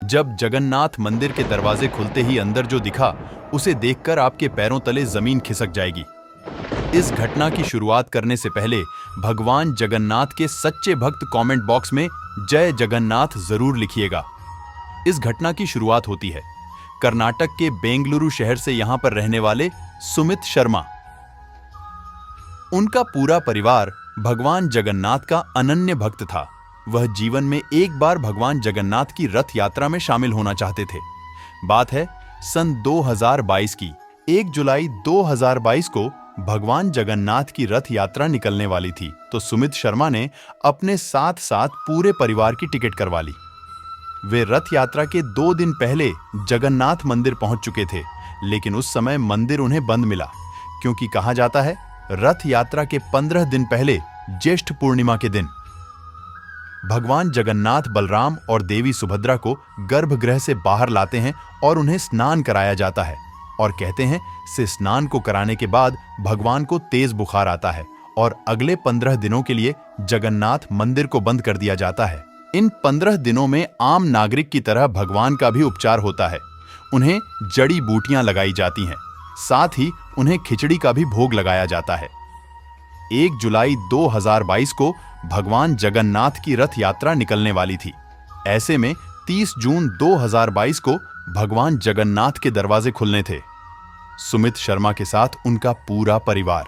जब जगन्नाथ मंदिर के दरवाजे खुलते ही अंदर जो दिखा, उसे देखकर आपके पैरों तले जमीन खिसक जाएगी। इस घटना की शुरुआत करने से पहले भगवान जगन्नाथ के सच्चे भक्त कमेंट बॉक्स में जय जगन्नाथ जरूर लिखिएगा। इस घटना की शुरुआत होती है कर्नाटक के बेंगलुरु शहर से यहां पर रहने वाले सुमित शर्मा। उनका पूरा परिवार भगवान जगन्नाथ का अनन्य भक्त था। वह जीवन में एक बार भगवान जगन्नाथ की रथ यात्रा में शामिल होना चाहते थे। बात है सन 2022 की। 1 जुलाई 2022 को भगवान जगन्नाथ की रथ यात्रा निकलने वाली थी, तो सुमित शर्मा ने अपने साथ साथ पूरे परिवार की टिकट करवा ली। वे रथ यात्रा के 2 दिन पहले जगन्नाथ मंदिर पहुंच चुके थे, लेकिन उस समय मंदिर उन्हें बंद मिला, क्योंकि कहा जाता है रथ यात्रा के 15 दिन पहले ज्येष्ठ पूर्णिमा के दिन भगवान जगन्नाथ बलराम और देवी सुभद्रा को गर्भगृह से बाहर लाते हैं और उन्हें स्नान कराया जाता है, और कहते हैं से स्नान को कराने के बाद भगवान को तेज बुखार आता है और अगले 15 दिनों के लिए जगन्नाथ मंदिर को बंद कर दिया जाता है। इन 15 दिनों में आम नागरिक की तरह भगवान का भी उपचार होता है। उन्हें जड़ी बूटियां लगाई जाती हैं, साथ ही उन्हें खिचड़ी का भी भोग लगाया जाता है। 1 जुलाई 2022 को भगवान जगन्नाथ की रथ यात्रा निकलने वाली थी। ऐसे में 30 जून 2022 को भगवान जगन्नाथ के दरवाजे खुलने थे। सुमित शर्मा के साथ उनका पूरा परिवार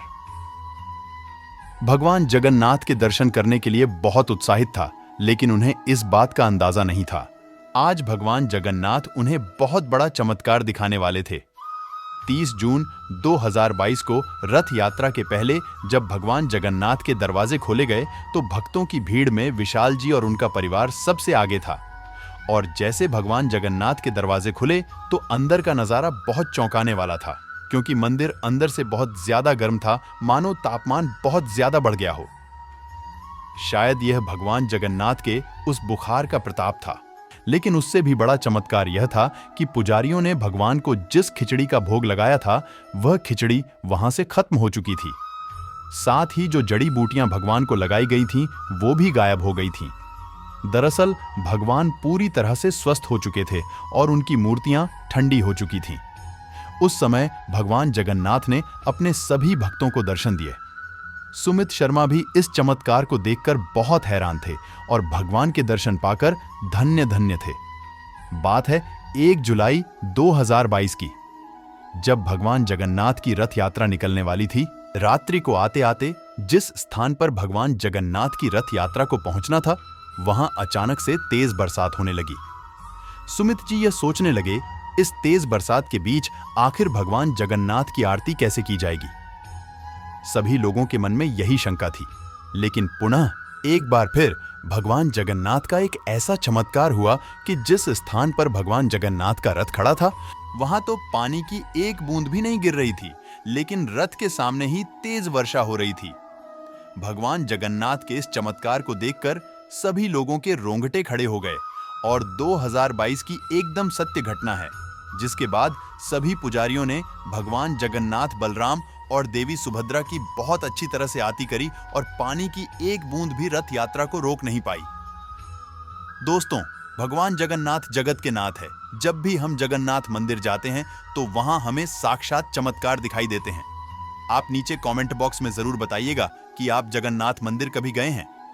भगवान जगन्नाथ के दर्शन करने के लिए बहुत उत्साहित था, लेकिन उन्हें इस बात का अंदाजा नहीं था आज भगवान जगन्नाथ उन्हें बहुत बड़ा चमत्कार दिखाने वाले थे। 30 जून 2022 को रथ यात्रा के पहले जब भगवान जगन्नाथ के दरवाजे खोले गए, तो भक्तों की भीड़ में विशाल जी और उनका परिवार सबसे आगे था। और जैसे भगवान जगन्नाथ के दरवाजे खुले तो अंदर का नजारा बहुत चौंकाने वाला था, क्योंकि मंदिर अंदर से बहुत ज्यादा गर्म था, मानो तापमान बहुत ज्यादा बढ़ गया हो। शायद यह भगवान जगन्नाथ के उस बुखार का प्रताप था, लेकिन उससे भी बड़ा चमत्कार यह था कि पुजारियों ने भगवान को जिस खिचड़ी का भोग लगाया था, वह खिचड़ी वहां से खत्म हो चुकी थी। साथ ही जो जड़ी बूटियां भगवान को लगाई गई थीं, वो भी गायब हो गई थीं। दरअसल भगवान पूरी तरह से स्वस्थ हो चुके थे और उनकी मूर्तियां ठंडी हो चुकी थीं। उस समय भगवान जगन्नाथ ने अपने सभी भक्तों को दर्शन दिए। सुमित शर्मा भी इस चमत्कार को देखकर बहुत हैरान थे और भगवान के दर्शन पाकर धन्य धन्य थे। बात है 1 जुलाई 2022 की, जब भगवान जगन्नाथ की रथ यात्रा निकलने वाली थी। रात्रि को आते आते जिस स्थान पर भगवान जगन्नाथ की रथ यात्रा को पहुंचना था, वहां अचानक से तेज बरसात होने लगी। सुमित जी यह सोचने लगे, इस तेज बरसात के बीच आखिर भगवान जगन्नाथ की आरती कैसे की जाएगी। सभी लोगों के मन में यही शंका थी, लेकिन पुनः एक बार फिर भगवान जगन्नाथ का एक ऐसा चमत्कार हुआ कि जिस स्थान पर भगवान जगन्नाथ का रथ खड़ा था, वहां तो पानी की एक बूंद भी नहीं गिर रही थी, लेकिन रथ के सामने ही तेज वर्षा हो रही थी। भगवान जगन्नाथ के इस चमत्कार को देखकर सभी लोगों के रोंगटे खड़े हो गए, और 2022 की एकदम सत्य घटना है, जिसके बाद सभी पुजारियों ने भगवान जगन्नाथ बलराम और देवी सुभद्रा की बहुत अच्छी तरह से आरती करी और पानी की एक बूंद भी रथ यात्रा को रोक नहीं पाई। दोस्तों, भगवान जगन्नाथ जगत के नाथ है। जब भी हम जगन्नाथ मंदिर जाते हैं तो वहां हमें साक्षात चमत्कार दिखाई देते हैं। आप नीचे कमेंट बॉक्स में जरूर बताइएगा कि आप जगन्नाथ मंदिर कभी गए हैं।